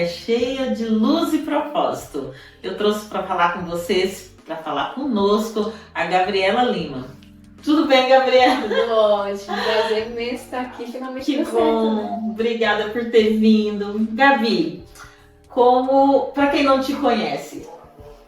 cheia de luz e propósito. Eu trouxe para falar com vocês, para falar conosco, a Gabriela Lima. Tudo bem, Gabriela? Tudo ótimo, prazer imenso estar aqui, finalmente. Que bom, obrigada por ter vindo. Gabi, para quem não te conhece,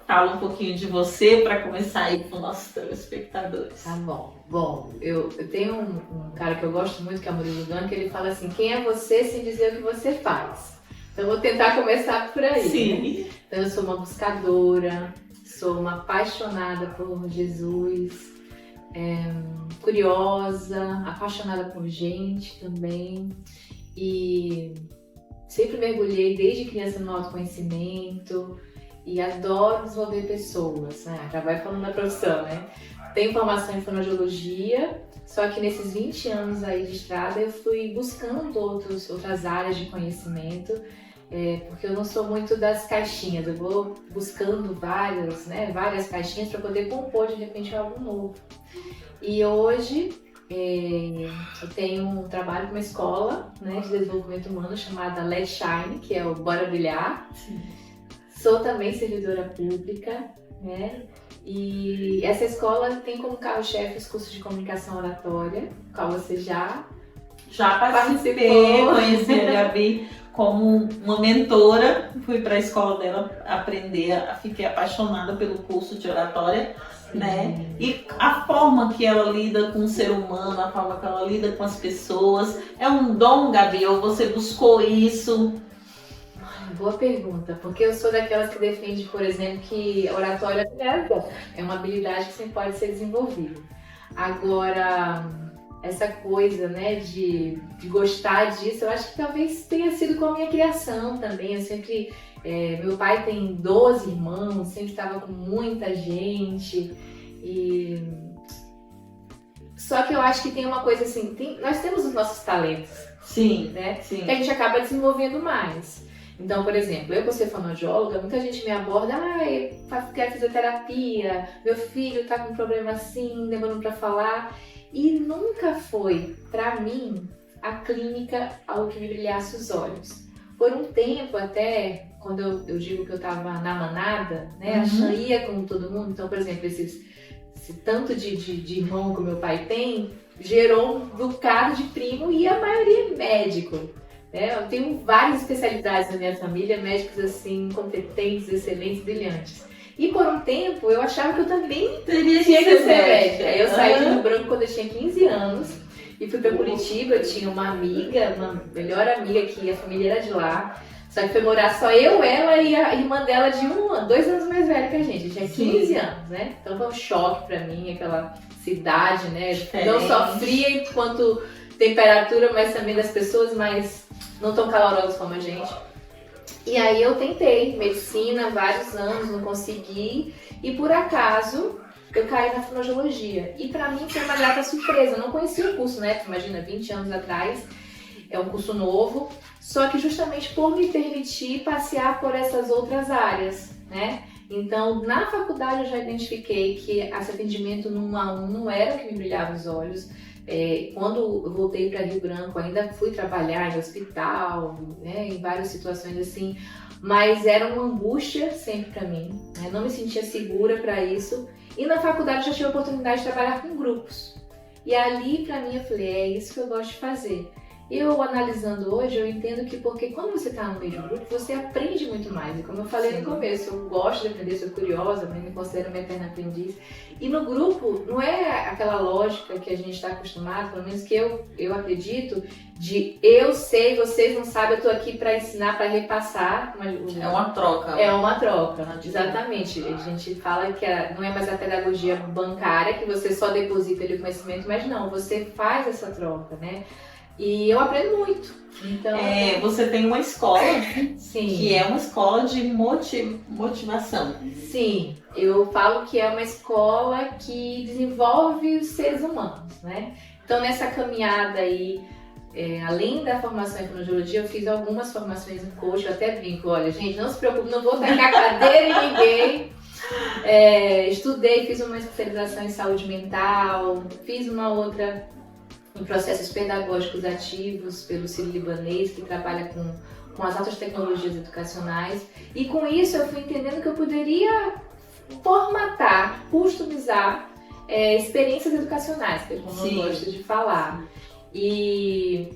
fala um pouquinho de você para começar aí com os nossos telespectadores. Tá bom. Bom, eu tenho um cara que eu gosto muito, que é o Murilo Gun, que ele fala assim: quem é você sem dizer o que você faz? Então eu vou tentar começar por aí. Sim. Né? Então eu sou uma buscadora, sou uma apaixonada por Jesus, curiosa, apaixonada por gente também, e sempre mergulhei desde criança no autoconhecimento e adoro desenvolver pessoas, né? Já vai falando da profissão, né? Tenho formação em fonoaudiologia, só que nesses 20 anos aí de estrada eu fui buscando outras áreas de conhecimento, porque eu não sou muito das caixinhas, eu vou buscando várias caixinhas para poder compor de repente algo novo. E hoje eu tenho um trabalho com uma escola, né, de desenvolvimento humano chamada Let Shine, que é o Bora Brilhar. Sim. Sou também servidora pública, né? E essa escola tem como carro-chefe os cursos de comunicação oratória, qual você já participei, conheci a Gabi como uma mentora, fui para a escola dela aprender, fiquei apaixonada pelo curso de oratória, né? E a forma que ela lida com o ser humano, a forma que ela lida com as pessoas, é um dom, Gabi, ou você buscou isso? Boa pergunta, porque eu sou daquelas que defende, por exemplo, que oratória é uma habilidade que sempre pode ser desenvolvida. Agora, essa coisa, né, de gostar disso, eu acho que talvez tenha sido com a minha criação também. Eu sempre, meu pai tem 12 irmãos, sempre estava com muita gente, só que eu acho que tem uma coisa assim, nós temos os nossos talentos, sim, né, sim, que a gente acaba desenvolvendo mais. Então, por exemplo, eu por ser fonoaudióloga, muita gente me aborda: quero fisioterapia, meu filho tá com um problema assim, demorando pra falar. E nunca foi, pra mim, a clínica algo que me brilhasse os olhos. Por um tempo até, quando eu digo que eu tava na manada, né, achando ia como todo mundo. Então, por exemplo, esse tanto de irmão que o meu pai tem, gerou um bocado de primo e a maioria é médico. Eu tenho várias especialidades na minha família, médicos assim, competentes, excelentes, brilhantes. E por um tempo eu achava que eu também tinha que ser médica. Aí eu saí de Rio Branco quando eu tinha 15 anos e fui para Curitiba. Eu tinha uma amiga, uma melhor amiga, que a família era de lá. Só que foi morar só eu, ela e a irmã dela de 2 anos mais velha que a gente. Eu tinha 15 anos, né? Então foi um choque pra mim, aquela cidade, né? Não só fria quanto temperatura, mas também das pessoas mais não tão calorosas como a gente. E aí eu tentei medicina vários anos, não consegui, e por acaso eu caí na fonoaudiologia. E pra mim foi uma grata surpresa, eu não conhecia o curso, né? Imagina, 20 anos atrás, é um curso novo, só que justamente por me permitir passear por essas outras áreas, né? Então, na faculdade eu já identifiquei que esse atendimento no 1 a 1 não era o que me brilhava os olhos. Quando eu voltei para Rio Branco, ainda fui trabalhar em hospital, né, em várias situações assim, mas era uma angústia sempre para mim, né, não me sentia segura para isso. E na faculdade eu já tive a oportunidade de trabalhar com grupos. E ali, para mim, eu falei: é isso que eu gosto de fazer. Eu, analisando hoje, eu entendo que porque quando você está no meio de um grupo, você aprende muito mais. E como eu falei no começo, eu gosto de aprender, sou curiosa, me considero uma eterna aprendiz. E no grupo, não é aquela lógica que a gente está acostumado, pelo menos que eu acredito, de eu sei, vocês não sabem, eu estou aqui para ensinar, para repassar. É uma troca. É uma troca, exatamente. A gente fala que não é mais a pedagogia bancária, que você só deposita ali o conhecimento, mas não, você faz essa troca, né? E eu aprendo muito. Então, você tem uma escola, sim, que é uma escola de motivação. Sim, eu falo que é uma escola que desenvolve os seres humanos, né? Então, nessa caminhada aí, além da formação em fonoaudiologia, eu fiz algumas formações em coach. Eu até brinco: olha, gente, não se preocupe, não vou tacar cadeira em ninguém. Estudei, fiz uma especialização em saúde mental, fiz uma outra em processos pedagógicos ativos pelo Sírio-Libanês, que trabalha com com as altas tecnologias educacionais. E com isso eu fui entendendo que eu poderia formatar, customizar experiências educacionais, que é como eu gosto de falar. E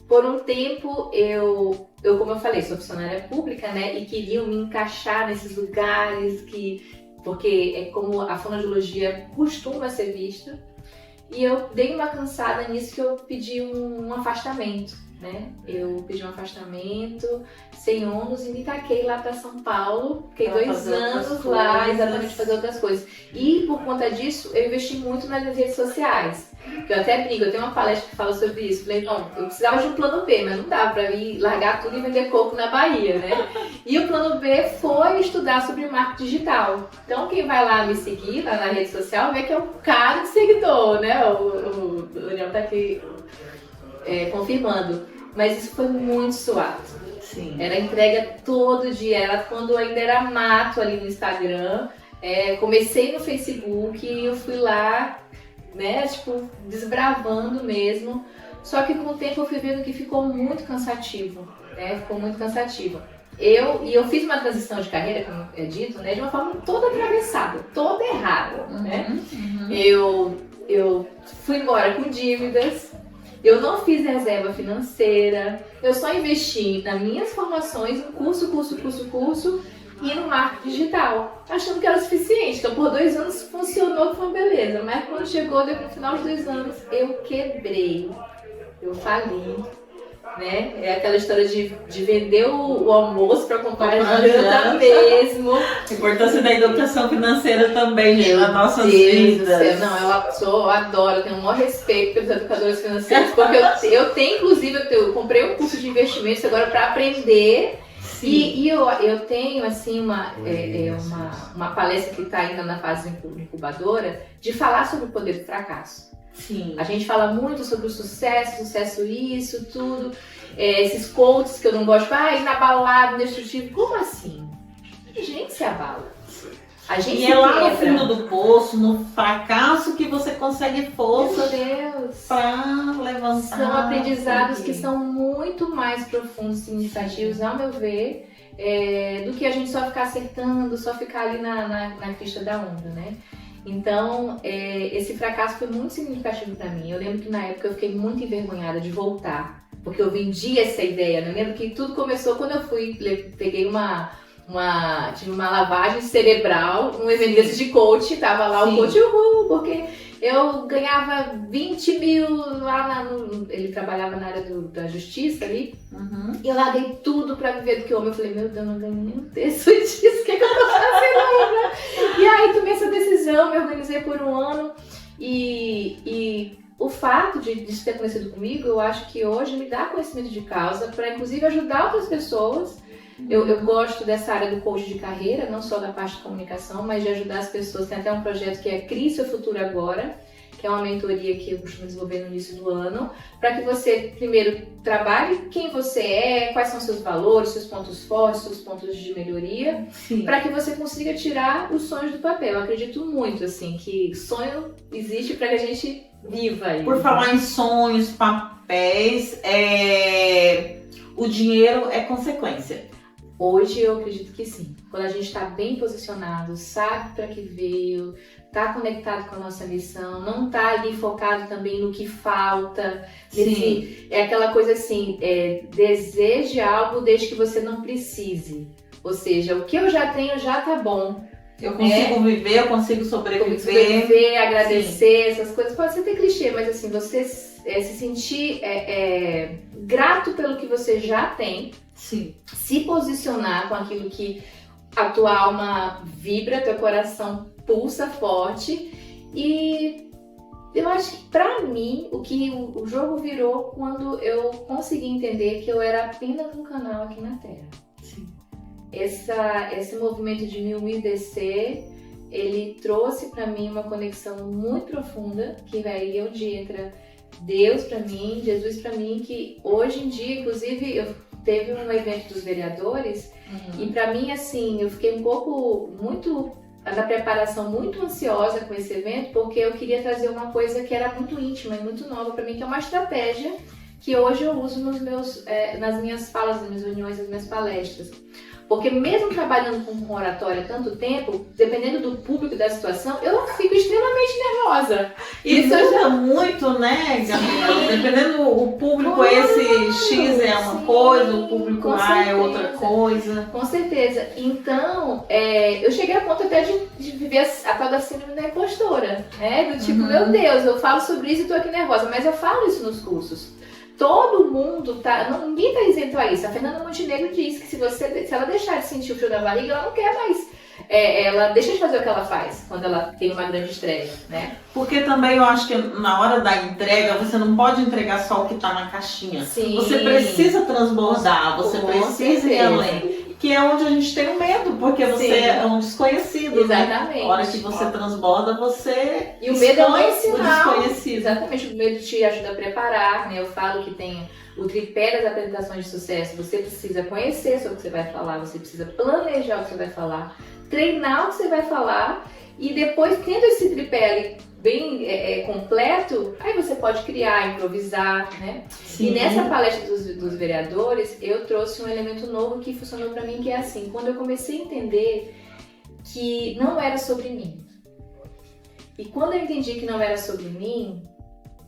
por um tempo eu, como eu falei, sou funcionária pública, né? E queriam me encaixar nesses lugares porque é como a fonoaudiologia costuma ser vista. E eu dei uma cansada nisso que eu pedi um afastamento, né? Eu pedi um afastamento sem ônus e me taquei lá para São Paulo. Fiquei 2 anos lá, exatamente, fazer outras coisas. E por conta disso, eu investi muito nas redes sociais. Que eu até brinco, eu tenho uma palestra que fala sobre isso. Falei, não, eu precisava de um plano B, mas não dá pra ir largar tudo e vender coco na Bahia, né? E o plano B foi estudar sobre marketing digital. Então quem vai lá me seguir, lá na rede social, vê que é um cara de seguidor, né? O Daniel tá aqui confirmando. Mas isso foi muito suado. Sim. Era entrega todo dia, era quando ainda era mato ali no Instagram. Comecei no Facebook e eu fui lá, né, tipo, desbravando mesmo. Só que com o tempo eu fui vendo que ficou muito cansativo, né? Ficou muito cansativo. Eu fiz uma transição de carreira, como é dito, né, de uma forma toda atravessada, toda errada, né? Eu fui embora com dívidas, eu não fiz reserva financeira, eu só investi nas minhas formações, em curso, e no marketing digital, achando que era o suficiente. Então, por 2 anos funcionou, foi uma beleza. Mas quando chegou, no final de 2 anos, eu quebrei. Eu fali, né? É aquela história de vender o almoço para comprar a janta mesmo. A importância da educação financeira também, gente, nas nossas vidas. Não, eu adoro, eu tenho o maior respeito pelos educadores financeiros, porque eu tenho, inclusive, eu comprei um curso de investimentos agora para aprender. E eu tenho, assim, uma palestra que está ainda na fase incubadora, de falar sobre o poder do fracasso. Sim. A gente fala muito sobre o sucesso isso, tudo. Esses coaches que eu não gosto, inabalado, indestrutível. Como assim? A gente se abala. A gente e é lá no fundo do poço, no fracasso, que você consegue força para levantar. São aprendizados que são muito mais profundos e significativos, ao meu ver, do que a gente só ficar acertando, só ficar ali na crista da onda, né? Então, esse fracasso foi muito significativo para mim. Eu lembro que na época eu fiquei muito envergonhada de voltar, porque eu vendi essa ideia, né? Eu lembro que tudo começou quando eu peguei tive uma lavagem cerebral, um evento desse de coach, tava lá o coach, porque eu ganhava 20 mil lá ele trabalhava na área da justiça ali, e eu larguei tudo pra viver do que homem. Eu falei, meu Deus, eu não ganho nem um terço disso, o que eu tô fazendo ainda? E aí tomei essa decisão, me organizei por 1 ano, e o fato de ter conhecido comigo, eu acho que hoje me dá conhecimento de causa para inclusive ajudar outras pessoas. Eu gosto dessa área do coach de carreira, não só da parte de comunicação, mas de ajudar as pessoas. Tem até um projeto que é Crie Seu Futuro Agora, que é uma mentoria que eu costumo desenvolver no início do ano, para que você, primeiro, trabalhe quem você é, quais são seus valores, seus pontos fortes, seus pontos de melhoria, para que você consiga tirar os sonhos do papel. Eu acredito muito, assim, que sonho existe para que a gente viva aí. Por falar em sonhos, papéis, o dinheiro é consequência. Hoje eu acredito que sim. Quando a gente está bem posicionado, sabe para que veio, está conectado com a nossa missão, não está ali focado também no que falta. É aquela coisa assim, deseje algo desde que você não precise. Ou seja, o que eu já tenho já tá bom. Eu consigo viver, eu consigo sobreviver. Agradecer, essas coisas. Pode ser até clichê, mas assim, você se sentir grato pelo que você já tem. Sim. Se posicionar com aquilo que a tua alma vibra, teu coração pulsa forte. E eu acho que pra mim, o que o jogo virou quando eu consegui entender que eu era apenas um canal aqui na Terra. Sim. Esse movimento de Mil DC, ele trouxe pra mim uma conexão muito profunda, que aí é onde entra Deus pra mim, Jesus pra mim, que hoje em dia, inclusive, teve um evento dos vereadores, e pra mim, assim, eu fiquei na preparação, muito ansiosa com esse evento, porque eu queria trazer uma coisa que era muito íntima e muito nova pra mim, que é uma estratégia que hoje eu uso nas minhas falas, nas minhas reuniões, nas minhas palestras. Porque mesmo trabalhando com oratória há tanto tempo, dependendo do público e da situação, eu fico extremamente nervosa. E muda muito, né, Gabriela? Dependendo o público, esse X é uma coisa, o público A é outra coisa. Com certeza. Então, eu cheguei a ponto até de viver a tal da síndrome da impostora, né? Do tipo, meu Deus, eu falo sobre isso e tô aqui nervosa, mas eu falo isso nos cursos. Todo mundo ninguém tá isento a isso. A Fernanda Montenegro diz que se ela deixar de sentir o frio da barriga, ela não quer mais. Ela deixa de fazer o que ela faz quando ela tem uma grande estreia, né? Porque também eu acho que na hora da entrega, você não pode entregar só o que tá na caixinha. Sim. Você precisa transbordar, você precisa ir além. Que é onde a gente tem o medo, porque você é um desconhecido. Exatamente. Né? A hora que você transborda, você e o medo é um sinal. Desconhecido. Exatamente, o medo te ajuda a preparar, né? Eu falo que tem o tripé das apresentações de sucesso. Você precisa conhecer sobre o que você vai falar, você precisa planejar o que você vai falar, treinar o que você vai falar, e depois, tendo esse tripé ali bem completo, aí você pode criar, improvisar, né? Sim. E nessa palestra dos vereadores, eu trouxe um elemento novo que funcionou pra mim, que é assim, quando eu comecei a entender que não era sobre mim. E quando eu entendi que não era sobre mim,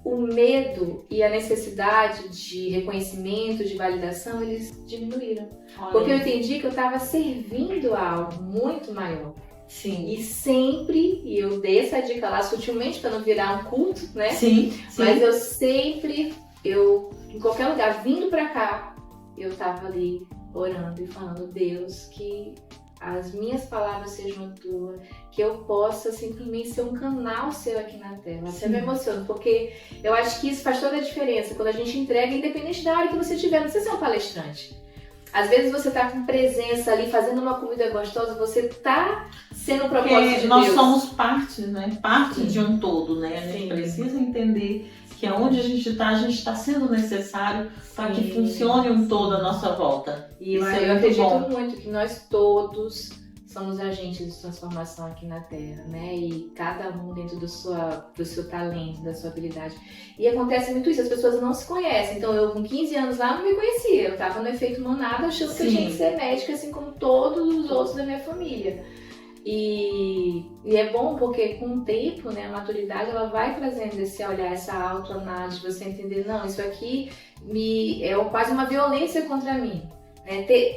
o medo e a necessidade de reconhecimento, de validação, eles diminuíram. Porque eu entendi que eu estava servindo a algo muito maior. Sim. E sempre, e eu dei essa dica lá sutilmente para não virar um culto, né? Sim. Mas eu sempre, em qualquer lugar, vindo para cá, eu tava ali orando e falando, Deus, que as minhas palavras sejam a tua, que eu possa simplesmente ser um canal seu aqui na Terra. Até me emociono, porque eu acho que isso faz toda a diferença. Quando a gente entrega, independente da área que você tiver, não precisa ser um palestrante. Às vezes você tá com presença ali, fazendo uma comida gostosa, você tá sendo um propósito de nós Deus. Somos parte, né? Parte de um todo, né? A gente precisa entender que onde a gente está sendo necessário para que funcione um todo à nossa volta. E isso eu acredito muito que nós todos somos agentes de transformação aqui na Terra, né? E cada um dentro do seu talento, da sua habilidade. E acontece muito isso, as pessoas não se conhecem. Então eu com 15 anos lá não me conhecia, eu tava no efeito manada achando que eu tinha que ser médica, assim como todos os outros da minha família. E é bom porque com o tempo, né, a maturidade, ela vai trazendo esse olhar, essa autoanálise, você entender, não, isso aqui é quase uma violência contra mim.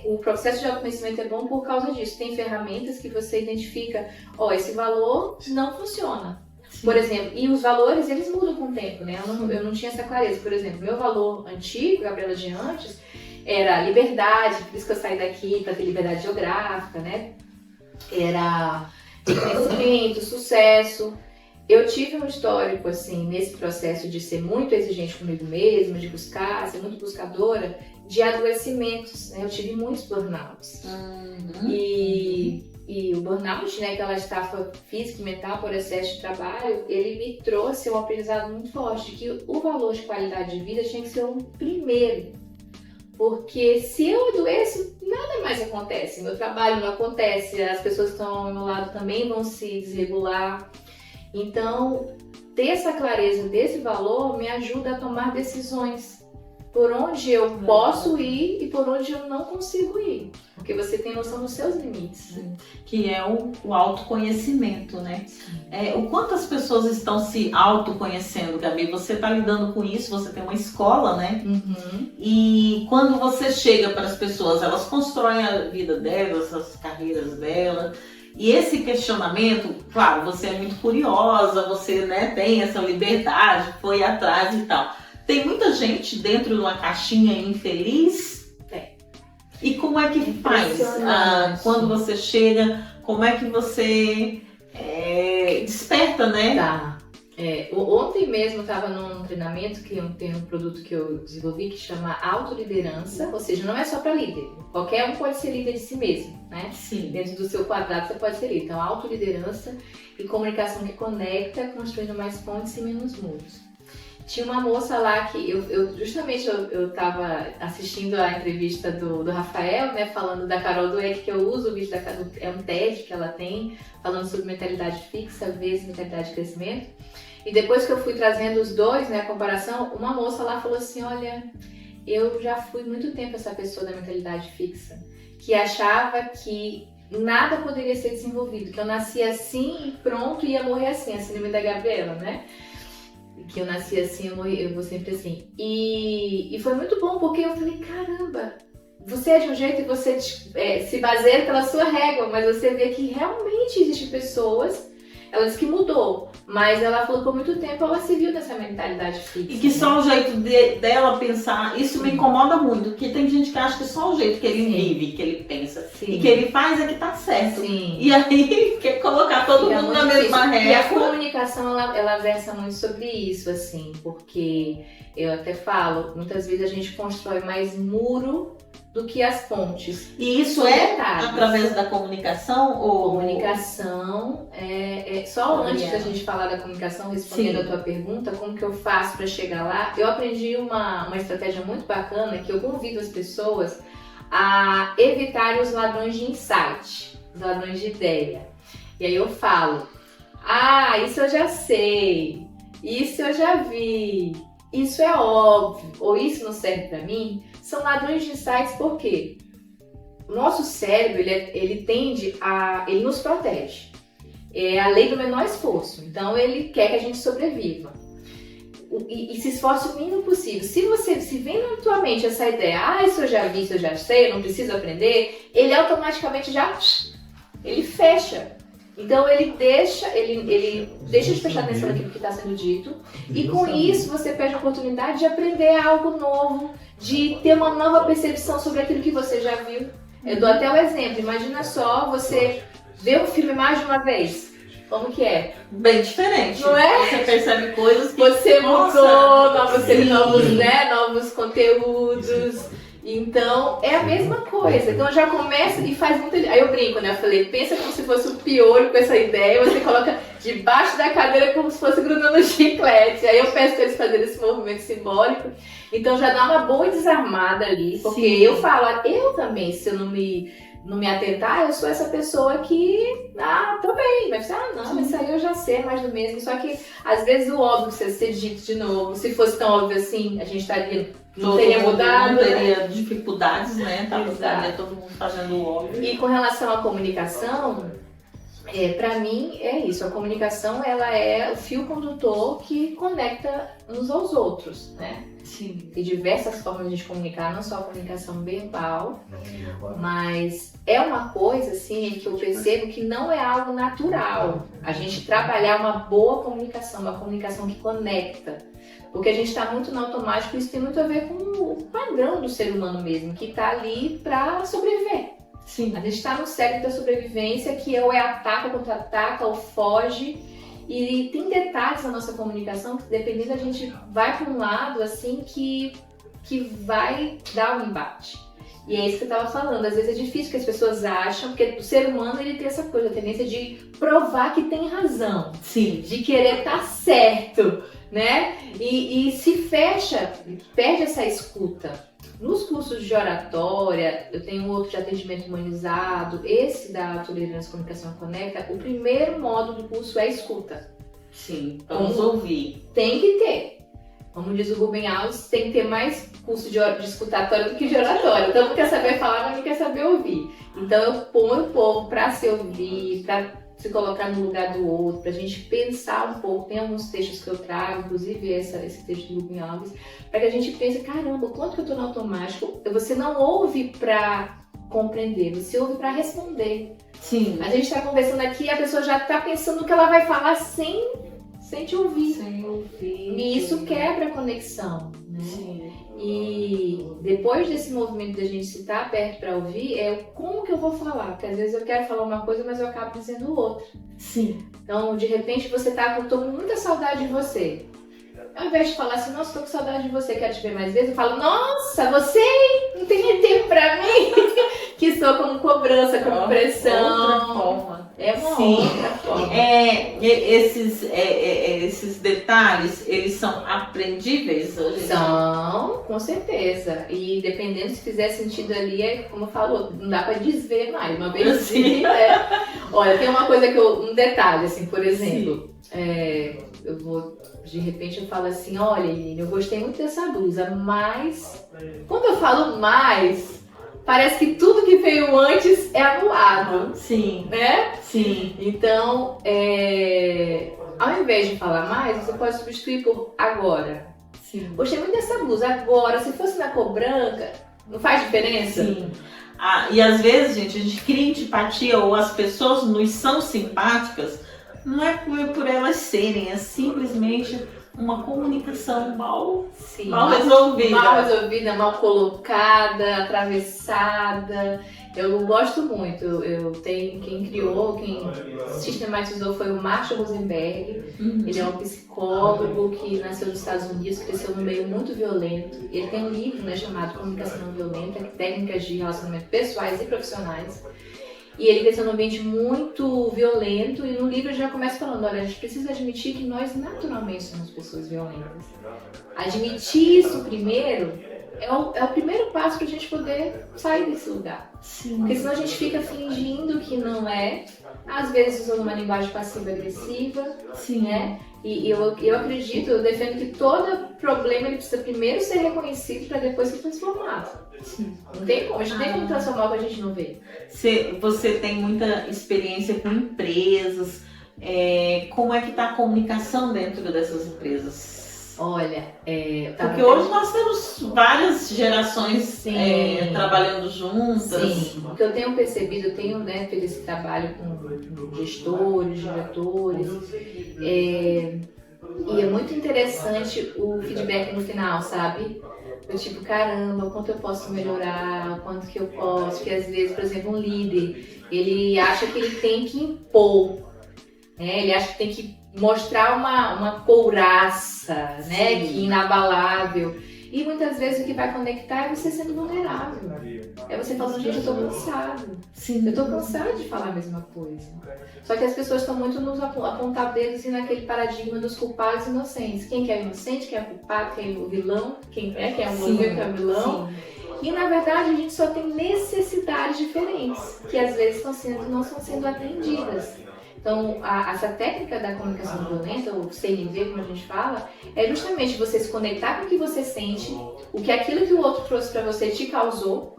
O processo de autoconhecimento é bom por causa disso. Tem ferramentas que você identifica, esse valor não funciona. Sim. Por exemplo, e os valores, eles mudam com o tempo, né? Eu não tinha essa clareza. Por exemplo, meu valor antigo, Gabriela de antes, era liberdade, por isso que eu saí daqui para ter liberdade geográfica, né? Era conhecimento, sucesso. Eu tive um histórico, assim, nesse processo de ser muito exigente comigo mesma, de buscar, ser muito buscadora, de adoecimentos, né? Eu tive muitos burnouts. E o burnout, né, aquela estafa física e mental por excesso de trabalho, ele me trouxe um aprendizado muito forte, de que o valor de qualidade de vida tinha que ser o primeiro. Porque se eu adoeço, nada mais acontece. Meu trabalho não acontece, as pessoas que estão ao meu lado também vão se desregular. Então, ter essa clareza desse valor me ajuda a tomar decisões por onde eu posso ir e por onde eu não consigo ir. Porque você tem noção dos seus limites. Que é o autoconhecimento, né? O quanto as pessoas estão se autoconhecendo, Gabi? Você está lidando com isso, você tem uma escola, né? E quando você chega para as pessoas, elas constroem a vida delas, as carreiras delas. E esse questionamento, claro, você é muito curiosa, você, né, tem essa liberdade, foi atrás e tal. Tem muita gente dentro de uma caixinha infeliz. E como é que faz? Quando você chega, como é que você desperta, né? Tá. Ontem mesmo eu estava num treinamento que tem um produto que eu desenvolvi que chama autoliderança, ou seja, não é só para líder. Qualquer um pode ser líder de si mesmo, né? Sim. Dentro do seu quadrado você pode ser líder. Então, autoliderança e comunicação que conecta, construindo mais pontes e menos muros. Tinha uma moça lá que eu tava assistindo a entrevista do Rafael, né, falando da Carol Dweck, que eu uso o vídeo é um TED que ela tem, falando sobre mentalidade fixa vezes mentalidade de crescimento. E depois que eu fui trazendo os dois, né, a comparação, uma moça lá falou assim, olha, eu já fui muito tempo essa pessoa da mentalidade fixa, que achava que nada poderia ser desenvolvido, que eu nasci assim e pronto, ia morrer assim, a síndrome da Gabriela, né? Que eu nasci assim, eu vou sempre assim. E foi muito bom, porque eu falei, caramba, você é de um jeito e você se baseia pela sua régua, mas você vê que realmente existem pessoas, ela disse que mudou, mas ela falou que por muito tempo ela se viu nessa mentalidade fixa. E que só o jeito dela pensar, isso me incomoda muito, porque tem gente que acha que só o jeito que ele vive, que ele pensa, e que ele faz é que tá certo. Sim. E aí quer colocar todo mundo na mesma régua. E a comunicação, ela versa muito sobre isso, assim, porque eu até falo, muitas vezes a gente constrói mais muro do que as pontes. E isso é através da comunicação? Ou comunicação, só antes da gente falar da comunicação, respondendo a tua pergunta, como que eu faço para chegar lá, eu aprendi uma estratégia muito bacana que eu convido as pessoas a evitarem os ladrões de insight, os ladrões de ideia. E aí eu falo, isso eu já sei, isso eu já vi, isso é óbvio, ou isso não serve para mim. São ladrões de insights por quê? O nosso cérebro, ele tende ele nos protege. É a lei do menor esforço. Então, ele quer que a gente sobreviva. E se esforce o mínimo possível. Se vem na tua mente essa ideia, isso eu já vi, isso eu já sei, eu não preciso aprender, ele automaticamente ele fecha. Então ele deixa de prestar atenção naquilo que está sendo dito, e com isso você perde a oportunidade de aprender algo novo, de ter uma nova percepção sobre aquilo que você já viu. Eu dou até o exemplo, imagina só você ver um filme mais de uma vez. Como que é? Bem diferente. Não é? Você percebe coisas que você mudou, novos conteúdos. Então, é a mesma coisa. Então, já começa e faz muito... Aí eu brinco, né? Eu falei, pensa como se fosse um piolho com essa ideia. Você coloca debaixo da cadeira como se fosse grudando chiclete. Aí eu peço para eles fazerem esse movimento simbólico. Então, já dá uma boa desarmada ali. Porque eu falo, eu também, se eu não me atentar, eu sou essa pessoa que, tô bem. Vai ser, não, isso aí eu já sei, mais do mesmo. Só que, às vezes, o óbvio precisa ser dito de novo. Se fosse tão óbvio assim, a gente estaria... Não teria mudado. Não teria dificuldades, né? Estaria todo mundo fazendo o óbvio. E com relação à comunicação, pra mim é isso. A comunicação, ela é o fio condutor que conecta uns aos outros, né? Sim. Tem diversas formas de comunicar, não só a comunicação verbal, mas é uma coisa, assim, que eu percebo que não é algo natural. A gente trabalhar uma boa comunicação, uma comunicação que conecta. Porque a gente está muito no automático, isso tem muito a ver com o padrão do ser humano mesmo, que está ali para sobreviver. Sim. A gente está no cérebro da sobrevivência, que ou ataca, contra-ataca, ou foge. E tem detalhes na nossa comunicação que, dependendo, a gente vai para um lado assim que vai dar um embate. E é isso que eu estava falando. Às vezes é difícil que as pessoas acham, porque o ser humano ele tem essa coisa, a tendência de provar que tem razão. Sim. De querer estar certo, né? E se fecha, perde essa escuta. Nos cursos de oratória, eu tenho outro de atendimento humanizado, esse da Tolerância, Comunicação e Conecta, o primeiro módulo do curso é a escuta. Sim, vamos ouvir. Tem que ter. Como diz o Rubem Alves, tem que ter mais curso de escutatória do que de oratória. Então, não quer saber falar, mas não quer saber ouvir. Então, eu ponho o povo para se ouvir, para se colocar no lugar do outro, pra gente pensar um pouco. Tem alguns textos que eu trago, inclusive esse texto do Rubem Alves, para que a gente pense, caramba, quanto que eu tô no automático? Você não ouve pra compreender, você ouve pra responder. Sim. A gente tá conversando aqui e a pessoa já tá pensando o que ela vai falar sem te ouvir. Sem ouvir. E isso quebra a conexão, né? Sim. E depois desse movimento da gente estar perto para ouvir, como que eu vou falar? Porque às vezes eu quero falar uma coisa, mas eu acabo dizendo outra. Sim. Então, de repente, você tá com muita saudade de você. Ao invés de falar assim, nossa, tô com saudade de você, quero te ver mais vezes, eu falo, nossa, você não tem tempo pra mim. Que soa como cobrança, como pressão. Outra forma. É uma Sim. outra forma. Esses detalhes, eles são aprendíveis hoje? São, com certeza. E dependendo se fizer sentido ali, é como falou, não dá pra desver mais. Uma vez assim, Olha, tem uma coisa um detalhe, assim, por exemplo, de repente eu falo assim, olha, Eline, eu gostei muito dessa blusa, mas quando eu falo mais, parece que tudo que veio antes é anulado. Sim. Né? Sim. Então, ao invés de falar mais, você pode substituir por agora. Sim. Gostei muito dessa blusa. Agora, se fosse na cor branca, não faz diferença? Sim. E às vezes, gente, a gente cria antipatia ou as pessoas nos são simpáticas, não é por elas serem, é simplesmente uma comunicação mal resolvida. Mal resolvida, mal colocada, atravessada. Eu gosto muito. Quem sistematizou foi o Marshall Rosenberg. Ele é um psicólogo que nasceu nos Estados Unidos, cresceu num meio muito violento. Ele tem um livro, né, chamado Comunicação Não Violenta, Técnicas de Relacionamento Pessoais e Profissionais. E ele cresceu num ambiente muito violento, e no livro ele já começa falando, olha, a gente precisa admitir que nós naturalmente somos pessoas violentas. Admitir isso primeiro é o primeiro passo pra gente poder sair desse lugar. Sim. Porque senão a gente fica fingindo que não é, às vezes usando uma linguagem passiva-agressiva, né? E eu acredito, eu defendo que todo problema ele precisa primeiro ser reconhecido para depois ser transformado. Sim. Não tem como, a gente não tem como transformar o que a gente não vê. Você tem muita experiência com empresas, como é que está a comunicação dentro dessas empresas? Olha, porque hoje nós temos várias gerações trabalhando juntas. Sim, o que eu tenho percebido, eu tenho feito esse trabalho com gestores, diretores, e é muito interessante o feedback no final, sabe? Eu tipo, caramba, o quanto eu posso melhorar, o quanto que eu posso, porque às vezes, por exemplo, um líder, ele acha que ele tem que impor, né? Ele acha que tem que mostrar uma couraça, né, que inabalável. E muitas vezes o que vai conectar é você sendo vulnerável. É você falando, gente, eu tô cansado. Sim. Eu tô cansada de falar a mesma coisa. Só que as pessoas estão muito nos apontar dedos e naquele paradigma dos culpados e inocentes. Quem que é o inocente, quem é o culpado, quem é o vilão, quem é o bonzinho, quem é o vilão. Sim. E na verdade a gente só tem necessidades diferentes, que às vezes não estão sendo atendidas. Então, essa técnica da comunicação não violenta, ou CNV, como a gente fala, é justamente você se conectar com o que você sente, o que aquilo que o outro trouxe para você te causou,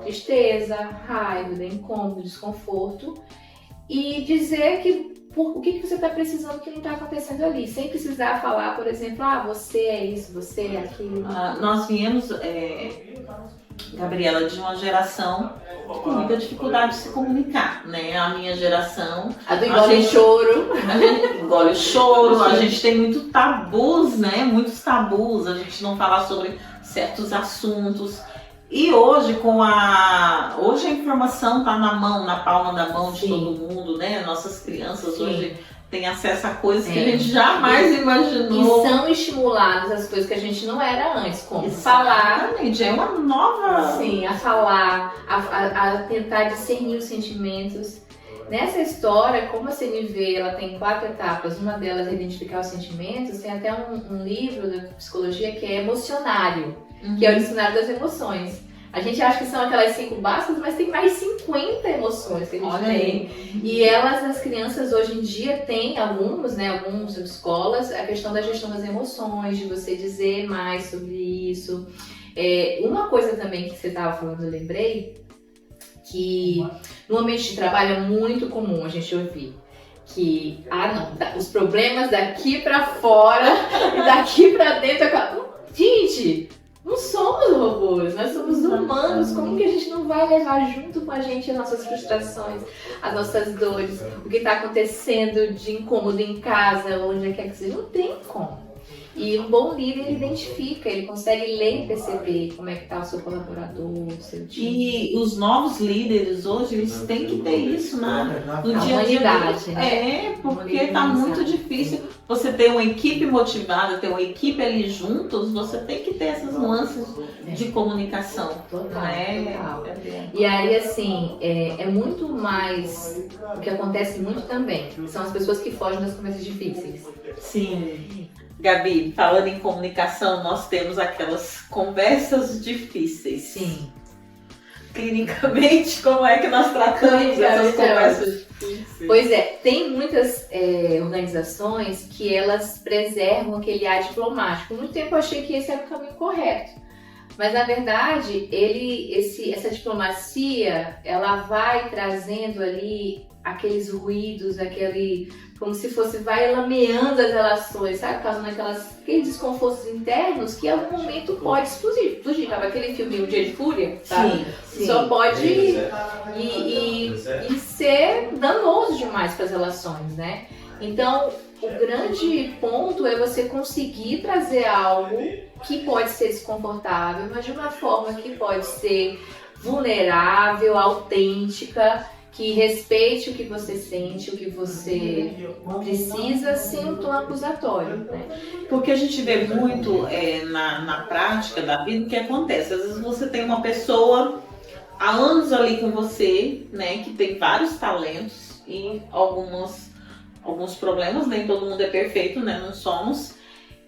tristeza, raiva, incômodo, desconforto, e dizer o que você está precisando que não está acontecendo ali, sem precisar falar, por exemplo, você é isso, você é aquilo. Nós viemos, Gabriela, de uma geração com muita dificuldade de se comunicar, né? A minha geração... A do engole choro. A gente engole o choro, a gente tem muito tabus, né? Muitos tabus, a gente não fala sobre certos assuntos. E hoje, hoje a informação está na palma da mão de todo mundo, né? Nossas crianças hoje têm acesso a coisas que a gente jamais imaginou. E são estimuladas as coisas que a gente não era antes, como Exatamente, é uma nova... Sim, a falar, a tentar discernir os sentimentos. Nessa história, como a CNV ela tem 4 etapas, uma delas é identificar os sentimentos, tem até um livro da psicologia que é Emocionário, que é o dicionário das emoções. A gente acha que são aquelas 5 básicas, mas tem mais 50 emoções que a gente tem. E as crianças hoje em dia têm algumas escolas, a questão da gestão das emoções, de você dizer mais sobre isso. Uma coisa também que você estava falando, eu lembrei, que no ambiente de trabalho é muito comum a gente ouvir que, os problemas daqui pra fora e daqui pra dentro. Gente, não somos robôs, nós somos humanos. Como que a gente não vai levar junto com a gente as nossas frustrações, as nossas dores, o que está acontecendo de incômodo em casa, onde quer que seja? Não tem como. E um bom líder, ele identifica, ele consegue ler e perceber como é que está o seu colaborador, o seu time. E os novos líderes hoje, eles têm que ter isso no A dia a dia. humanidade, né? Porque está muito difícil. Você ter uma equipe motivada, ter uma equipe ali juntos, você tem que ter essas nuances de comunicação. Total, né? total. E aí, assim, é muito mais, o que acontece muito também, são as pessoas que fogem das conversas difíceis. Sim. Gabi, falando em comunicação, nós temos aquelas conversas difíceis. Sim. Clinicamente, como é que nós tratamos essas conversas difíceis? Pois é, tem muitas organizações que elas preservam aquele ar diplomático. Por muito tempo eu achei que esse era o caminho correto. Mas na verdade, essa diplomacia, ela vai trazendo ali aqueles ruídos, como se fosse, vai lameando as relações, sabe? Causando aqueles desconfortos internos que em algum momento pode explodir. Sabe aquele filme O Dia de Fúria? Sabe? Sim. Só pode e ser danoso demais para as relações, né? Então, o grande ponto é você conseguir trazer algo que pode ser desconfortável, mas de uma forma que pode ser vulnerável, autêntica, que respeite o que você sente, o que você precisa, sem um tom acusatório, né? Porque a gente vê muito na prática da vida o que acontece. Às vezes você tem uma pessoa há anos ali com você, né, que tem vários talentos e alguns problemas, nem todo mundo é perfeito, né, não somos.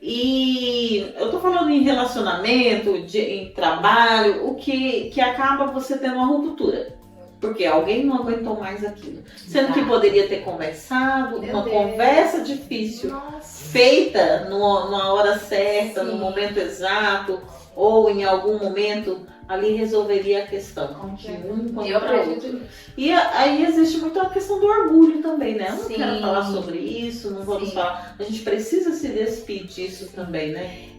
E eu tô falando em relacionamento, em trabalho, o que acaba você tendo uma ruptura. Porque alguém não aguentou mais aquilo. Sendo que poderia ter conversado, uma conversa difícil, feita numa hora certa, no momento exato, ou em algum momento, ali resolveria a questão. De um contra o outro. E aí existe muito a questão do orgulho também, né? Eu não quero falar sobre isso, não vamos falar. A gente precisa se despir disso também, né?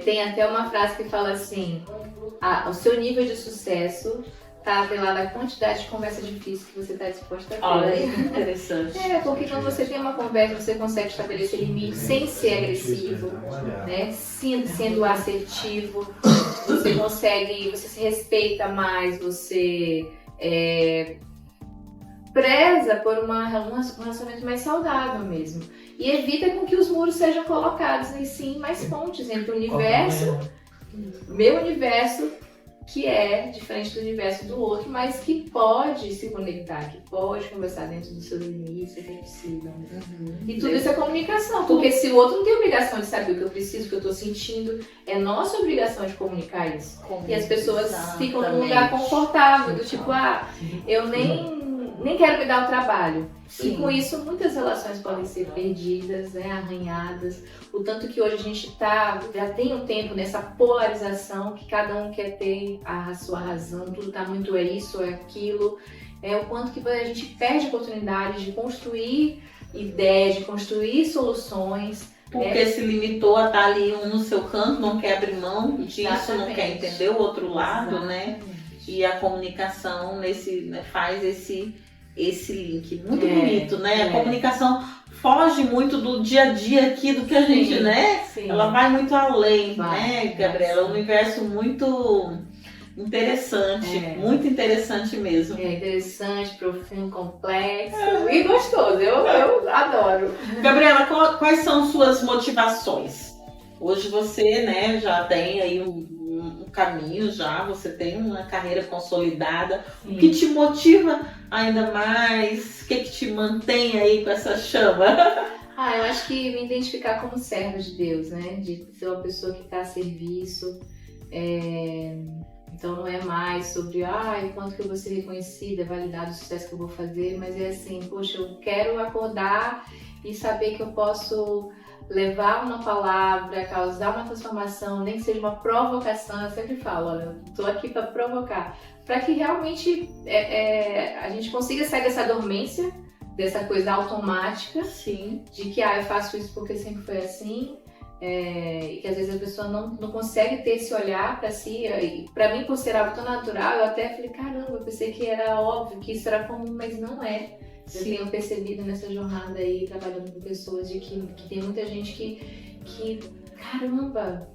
Tem até uma frase que fala assim, o seu nível de sucesso está atrelado à quantidade de conversa difícil que você está disposta a ter. Olha, interessante. Porque quando você tem uma conversa, você consegue estabelecer limites sem ser agressivo, né? Sendo assertivo, você se respeita mais, você preza por um relacionamento mais saudável mesmo. E evita com que os muros sejam colocados, e sim mais pontes entre o universo, meu universo, que é diferente do universo do outro, mas que pode se conectar, que pode conversar dentro dos seus limites, se é possível. E tudo isso é comunicação, porque se o outro não tem obrigação de saber o que eu preciso, o que eu estou sentindo, é nossa obrigação de comunicar isso. E as pessoas ficam num lugar confortável, do tipo, eu nem quero me dar o trabalho. Sim. E com isso, muitas relações podem ser perdidas, né, arranhadas. O tanto que hoje a gente já tem um tempo nessa polarização, que cada um quer ter a sua razão, tudo tá muito isso, é aquilo. O quanto que a gente perde oportunidades de construir ideias, de construir soluções. Porque se limitou a estar ali um no seu canto, não quer abrir mão disso, não quer entender o outro lado, né? E a comunicação faz esse link. Muito bonito, né? A comunicação foge muito do dia a dia aqui, do que a gente, né? Sim. Ela vai muito além, né, Gabriela? É um universo muito interessante, muito interessante mesmo. Interessante, profundo, complexo e gostoso. Eu adoro. Gabriela, quais são suas motivações? Hoje você, né, já tem aí um caminho você tem uma carreira consolidada. Sim. O que te motiva ainda mais? O que te mantém aí com essa chama? Eu acho que me identificar como serva de Deus, né? De ser uma pessoa que está a serviço. Então não é mais sobre quanto que eu vou ser reconhecida, validado o sucesso que eu vou fazer, mas é assim, poxa, eu quero acordar e saber que eu posso levar uma palavra, causar uma transformação, nem que seja uma provocação. Eu sempre falo, olha, eu tô aqui para provocar, para que realmente a gente consiga sair dessa dormência, dessa coisa automática. Sim. De que eu faço isso porque sempre foi assim, e que às vezes a pessoa não consegue ter esse olhar para si. E para mim, por ser algo tão natural, eu até falei, caramba, eu pensei que era óbvio, que isso era comum, mas não é. Eu tenho percebido nessa jornada aí, trabalhando com pessoas, de que tem muita gente que caramba,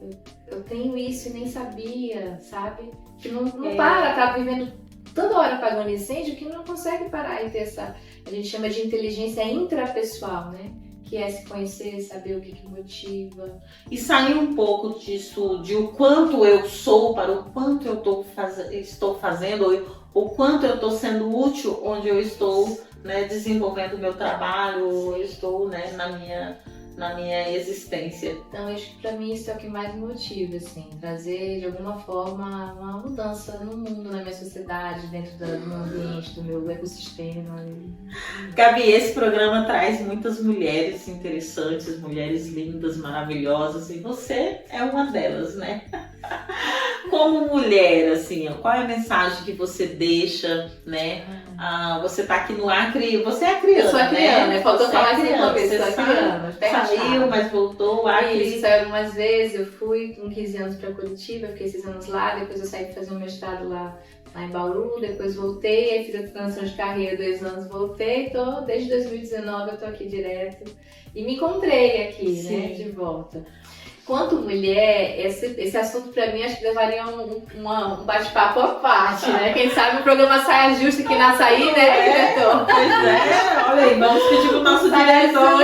eu tenho isso e nem sabia, sabe? Que não para, tá vivendo toda hora apagando incêndio, que não consegue parar e ter essa, a gente chama de inteligência intrapessoal, né? Que é se conhecer, saber o que motiva. E sair um pouco disso, de o quanto eu sou para o quanto eu estou fazendo, ou o quanto eu estou sendo útil onde eu estou, né, desenvolvendo o meu trabalho, ou eu estou, né, na minha existência. Então, acho que pra mim isso é o que mais me motiva, assim, trazer de alguma forma uma mudança no mundo, na minha sociedade, dentro do meu ambiente, do meu ecossistema. Gabi, esse programa traz muitas mulheres interessantes, mulheres lindas, maravilhosas, e você é uma delas, né? Como mulher, assim, qual é a mensagem que você deixa, né? Você tá aqui no Acre, você é acriana, eu sou acriana, né? Faltou falar isso no começo, você sou acriana. Saiu, mas voltou, Acre. Isso, saiu algumas vezes, eu fui com 15 anos pra Curitiba, fiquei 6 anos lá, depois eu saí pra fazer um mestrado lá em Bauru, depois voltei, aí fiz a transição de carreira, 2 anos, voltei, desde 2019 eu tô aqui direto. E me encontrei aqui, né, de volta. Quanto mulher, esse assunto pra mim acho que levaria um bate-papo à parte, né? Quem sabe o programa Saia Justa aqui na Açaí, né, diretor? Pois é, olha aí, vamos pedir pro nosso diretor.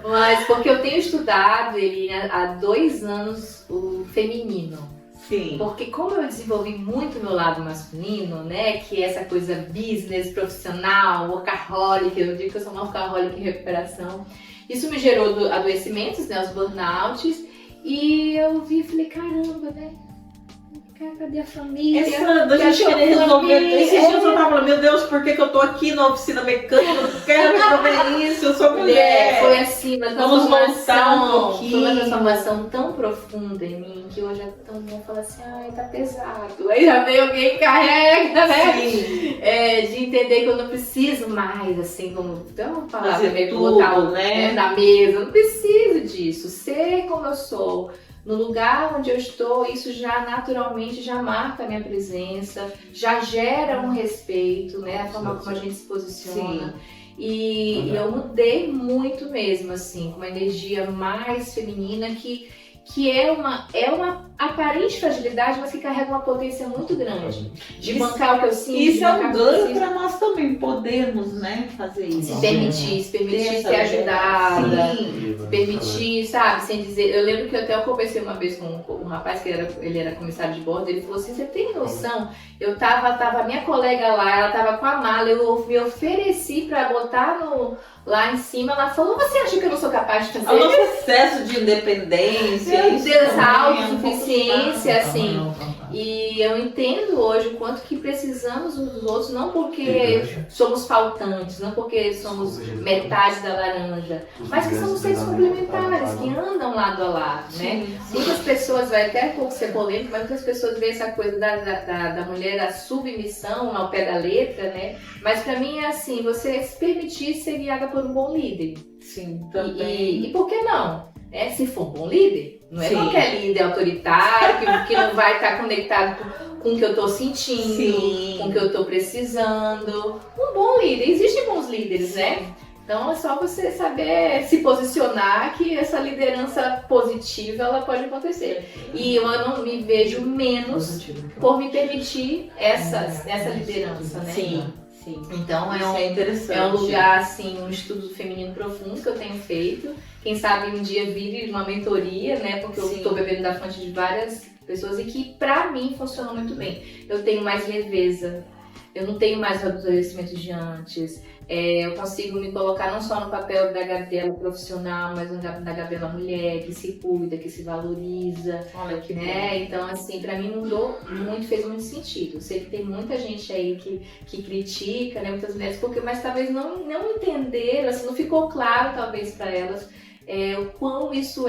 Mas porque eu tenho estudado, Eline, há 2 anos o feminino. Sim. Porque como eu desenvolvi muito o meu lado masculino, né, que é essa coisa business, profissional, workaholic, eu digo que eu sou uma workaholic em recuperação, isso me gerou adoecimentos, né, os burnouts, e eu vi e falei, caramba, né, cadê a família? Essa da gente querer resolver. Esses dias eu tava falando, meu Deus, por que eu tô aqui na oficina mecânica? Eu não quero resolver isso, eu sou mulher. Foi assim, uma Vamos voltar um transformação, pouquinho. foi uma transformação tão profunda em mim, que hoje é tão bom falar assim, ai, tá pesado. Aí já veio alguém que carrega, né? Sim. De entender que eu não preciso mais, assim, como tem uma palavra fazer meio que tudo, botar né? na mesa, eu não preciso disso. Ser como eu sou, no lugar onde eu estou, isso já naturalmente já marca a minha presença, já gera um respeito, né? A forma como a gente se posiciona. E eu mudei muito mesmo, assim, com uma energia mais feminina que é uma aparente fragilidade, mas que carrega uma potência muito grande. De bancar o que eu sinto. Isso é um ganho para nós também podermos, né, fazer isso. Se permitir ser ajudada, se permitir, sabe, sem dizer. Eu lembro que eu conversei uma vez com um rapaz que ele era comissário de bordo, ele falou assim, você tem noção? Eu tava a minha colega lá, ela tava com a mala, eu me ofereci para botar lá em cima, ela falou, você acha que eu não sou capaz de fazer? O nosso excesso de independência, meu Deus, essa autossuficiência, assim. E eu entendo hoje o quanto que precisamos uns dos outros, não porque somos faltantes, não porque somos metade da laranja, mas que somos seres complementares, que andam lado a lado, né? Muitas pessoas, vai até um pouco ser polêmico, mas muitas pessoas veem essa coisa da mulher, da submissão ao pé da letra, né? Mas pra mim é assim, você se permitir ser guiada por um bom líder. Sim, também. E por que não? Se for um bom líder, não é qualquer líder autoritário que não vai estar conectado com o que eu estou sentindo, com o que eu estou precisando. Um bom líder, existem bons líderes, né? Então é só você saber se posicionar que essa liderança positiva ela pode acontecer. E eu não me vejo menos por me permitir essa liderança, né? Sim. Então interessante. É um lugar, assim, um estudo feminino profundo que eu tenho feito. Quem sabe um dia vire uma mentoria, né? Porque eu estou bebendo da fonte de várias pessoas e que pra mim funciona muito bem. Eu tenho mais leveza, eu não tenho mais adoecimentos de antes. Eu consigo me colocar não só no papel da Gabriela profissional, mas da Gabriela mulher, que se cuida, que se valoriza. Olha que né? Então, assim, pra mim mudou muito, fez muito sentido. Sei que tem muita gente aí que critica, né? Muitas mulheres, mas talvez não entenderam, assim, não ficou claro talvez pra elas o quão isso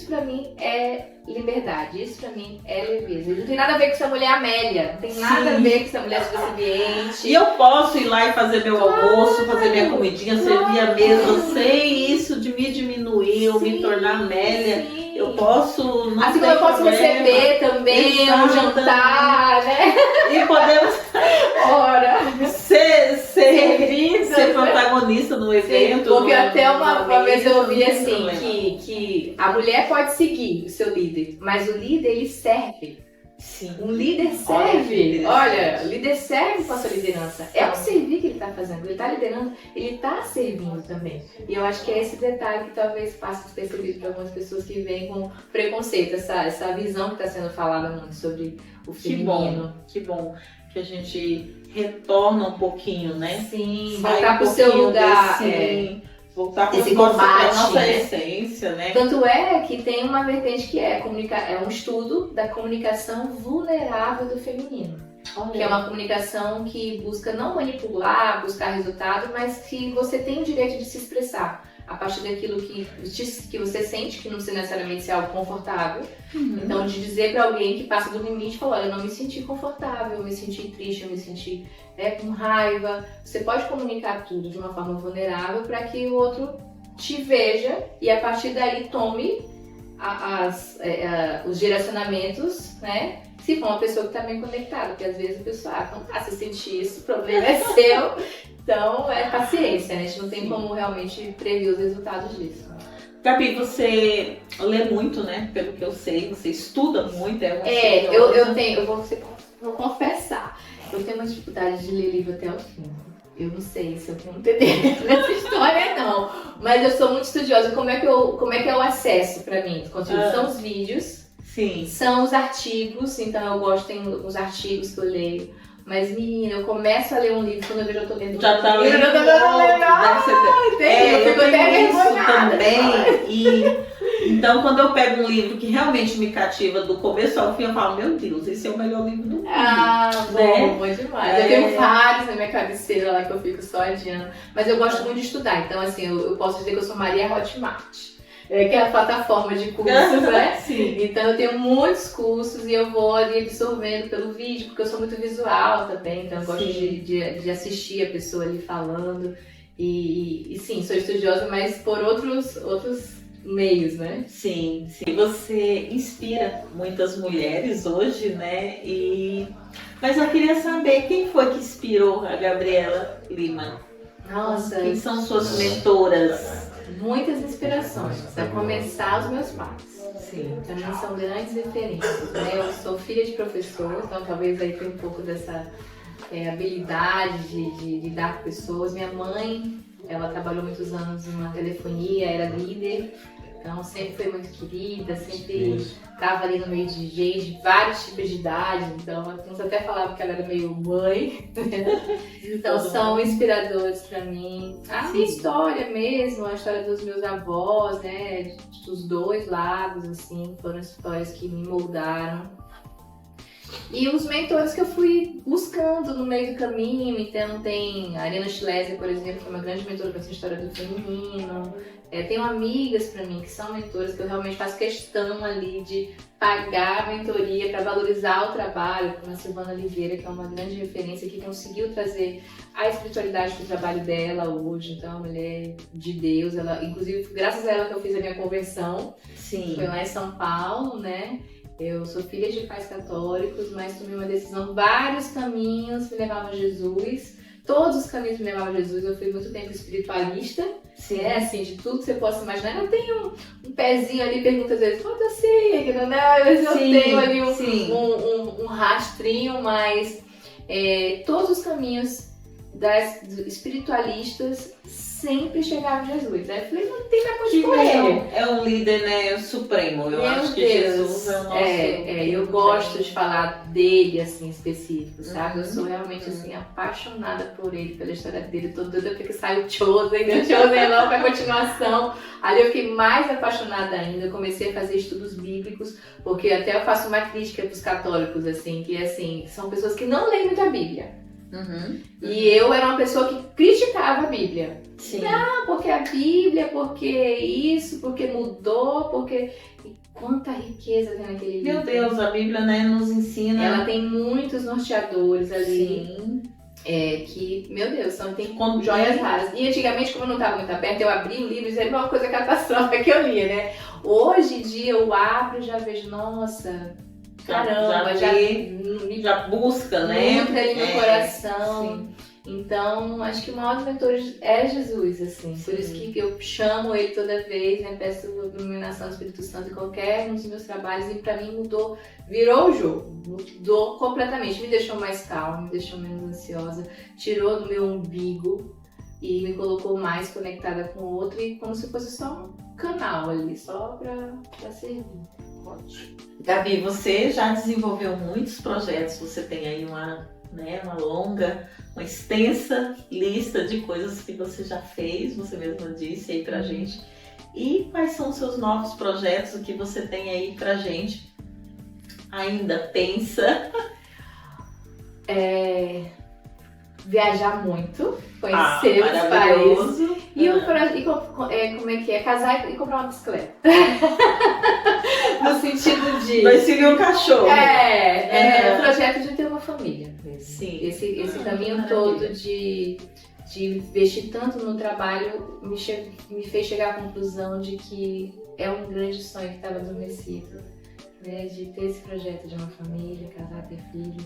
pra mim é liberdade, isso pra mim é leveza. Não tem nada a ver com essa mulher Amélia, não tem nada a ver com essa mulher subserviente. E eu posso ir lá e fazer meu almoço, fazer minha comidinha, servir a mesa, sem isso de me diminuir ou me tornar Amélia. Eu posso, não assim como eu posso receber também um jantar, né? E podemos ser ser protagonista no evento. Sim, porque até uma vez eu ouvi não tem assim, problema. que a mulher pode seguir o seu líder, mas o líder, ele serve. Sim. Um líder serve. Olha, o líder serve com a sua liderança. É um servir que ele está fazendo. Ele está liderando, ele está servindo também. E eu acho que é esse detalhe que talvez passe despercebido para algumas pessoas que vêm com preconceito, essa visão que está sendo falada muito sobre o feminino. Que bom que a gente retorna um pouquinho, né? Sim, Sai voltar um pro seu pouquinho lugar. voltar para Esse nossa combate, essência, né? Tanto é que tem uma vertente que é um estudo da comunicação vulnerável do feminino. Que é uma comunicação que busca não manipular, buscar resultado, mas que você tem o direito de se expressar a partir daquilo que você sente, que não necessariamente é algo confortável. Então, de dizer para alguém que passa do limite, falar, olha, eu não me senti confortável, eu me senti triste, eu me senti com raiva. Você pode comunicar tudo de uma forma vulnerável para que o outro te veja e a partir daí tome os direcionamentos, né? Se for uma pessoa que está bem conectada, porque às vezes a pessoa, não tá se sentir isso, o problema é seu. Então, é paciência, né? A gente não tem como realmente prever os resultados disso. Gabi, você lê muito, né? Pelo que eu sei, você estuda muito. Eu vou confessar. Eu tenho uma dificuldade de ler livro até o fim. Eu não sei se eu tenho um TDAH nessa história, não. Mas eu sou muito estudiosa. Como é que é o acesso pra mim? São os vídeos. Sim. São os artigos. Então eu gosto, tem os artigos que eu leio. Mas, menina, eu começo a ler um livro quando eu vejo eu tô lendo Já tá lendo. Eu fico até isso vergonhada. também. Então, quando eu pego um livro que realmente me cativa do começo ao fim, eu falo, meu Deus, esse é o melhor livro do mundo. Bom demais. Eu tenho vários na minha cabeceira lá que eu fico só adiando. Mas eu gosto muito de estudar. Então, assim, eu posso dizer que eu sou Maria Hotmart. Que é a plataforma de cursos, né? Sim. Então eu tenho muitos cursos e eu vou ali absorvendo pelo vídeo, porque eu sou muito visual também, então eu gosto de assistir a pessoa ali falando. E sim, sou estudiosa, mas por outros meios, né? Sim. Você inspira muitas mulheres hoje, né? Mas eu queria saber quem foi que inspirou a Gabriela Lima? Nossa, quem são suas mentoras? Muitas inspirações, a começar os meus pais. Sim. Pra mim são grandes referências, né? Eu sou filha de professor, então talvez aí tenha um pouco dessa habilidade de lidar com pessoas. Minha mãe, ela trabalhou muitos anos em uma telefonia, era líder, então sempre foi muito querida, sempre estava ali no meio de gente, de vários tipos de idade, então alguns até falavam que ela era meio mãe. Então são inspiradores para mim. A minha história mesmo, a história dos meus avós, né, dos dois lados, assim, foram histórias que me moldaram. E os mentores que eu fui buscando no meio do caminho, então tem a Ariana Schleser, por exemplo, que é uma grande mentora para essa história do feminino. Tenho amigas para mim que são mentoras que eu realmente faço questão ali de pagar a mentoria para valorizar o trabalho, como a Silvana Oliveira, que é uma grande referência que conseguiu trazer a espiritualidade do trabalho dela hoje. Então, é uma mulher de Deus, ela, inclusive graças a ela que eu fiz a minha conversão. Sim. Foi lá em São Paulo, né? Eu sou filha de pais católicos, mas tomei uma decisão, vários caminhos me levavam a Jesus. Todos os caminhos me levavam a Jesus. Eu fui muito tempo espiritualista, assim, de tudo que você possa imaginar. Eu tenho um pezinho ali, pergunta às vezes, quanto eu sei? Às vezes eu tenho ali um rastrinho, mas todos os caminhos das espiritualistas sempre chegavam a Jesus. Aí eu falei, não tem pra onde correr. É um líder, né, supremo. Eu acho que Deus. Jesus é o nosso... eu gosto de falar dele, assim, específico, sabe? Eu sou realmente, assim, apaixonada por ele, pela história dele. Tô doida porque sai o Chosen, né? O Chosen logo pra continuação. Ali eu fiquei mais apaixonada ainda. Eu comecei a fazer estudos bíblicos, porque até eu faço uma crítica pros católicos, assim, que, assim, são pessoas que não leem muito a Bíblia. E eu era uma pessoa que criticava a Bíblia. Sim. Não, porque a Bíblia, porque isso, porque mudou, porque... E quanta riqueza tem naquele livro. Meu Deus, a Bíblia, né, nos ensina... Ela tem muitos norteadores ali. Sim. Que, meu Deus, tem joias raras. E antigamente, como eu não estava muito aberta, eu abri o livro e era uma coisa catastrófica que eu lia, né? Hoje em dia eu abro e já vejo, nossa... Caramba, já busca, né? Muito ali no coração. Sim. Então, acho que o maior mentor é Jesus, assim. Por isso que eu chamo ele toda vez, né? Peço a iluminação do Espírito Santo em qualquer um dos meus trabalhos. E pra mim mudou, virou o jogo. Mudou completamente. Me deixou mais calma, me deixou menos ansiosa. Tirou do meu umbigo e me colocou mais conectada com o outro. E como se fosse só um canal ali, só pra servir. Ótimo. Gabi, você já desenvolveu muitos projetos. Você tem aí uma longa, uma extensa lista de coisas que você já fez, você mesma disse aí pra gente. E quais são os seus novos projetos, o que você tem aí pra gente? Ainda pensa? Viajar muito, conhecer os países. E como é que é? Casar e comprar uma bicicleta. No sentido de... Vai seguir um cachorro. O projeto de ter uma família. Sim. Esse caminho todo de investir tanto no trabalho me fez chegar à conclusão de que é um grande sonho que estava adormecido, né? De ter esse projeto de uma família, casar, ter filho.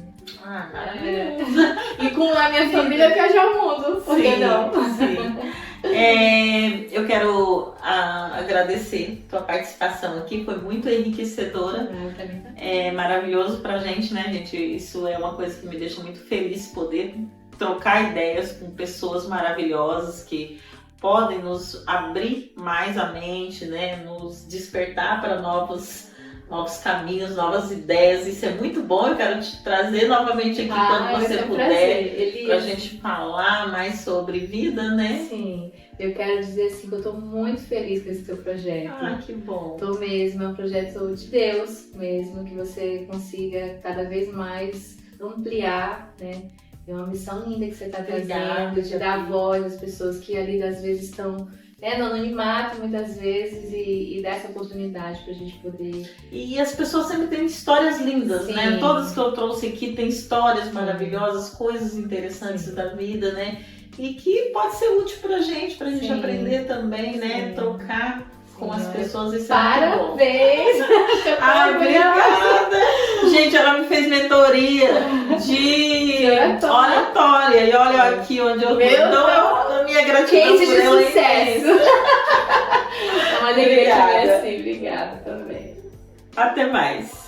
Maravilhoso. E com a minha família viajar o mundo, por que não? Sim. Eu quero agradecer a tua participação aqui, foi muito enriquecedora. Pra mim também. É maravilhoso pra gente, né, gente? Isso é uma coisa que me deixa muito feliz, poder trocar ideias com pessoas maravilhosas que podem nos abrir mais a mente, né? Nos despertar para novos caminhos, novas ideias. Isso é muito bom. Eu quero te trazer novamente aqui quando você puder, pra gente falar mais sobre vida, né? Sim, eu quero dizer assim que eu tô muito feliz com esse teu projeto. Que bom. Tô mesmo, é um projeto de Deus mesmo, que você consiga cada vez mais ampliar, né? É uma missão linda que você tá trazendo, de dar voz às pessoas que ali às vezes estão no anonimato muitas vezes e dar essa oportunidade pra gente poder... E as pessoas sempre têm histórias lindas, né? Todas que eu trouxe aqui têm histórias maravilhosas, coisas interessantes da vida, né? E que pode ser útil pra gente aprender também, né? Trocar com as pessoas, isso é muito bom. Parabéns! Obrigada! Gente, ela me fez mentoria de oratória. E olha aqui onde eu tô. Então, a minha gratidão por ela é imensa. É uma alegria te ver assim. Obrigada também. Até mais.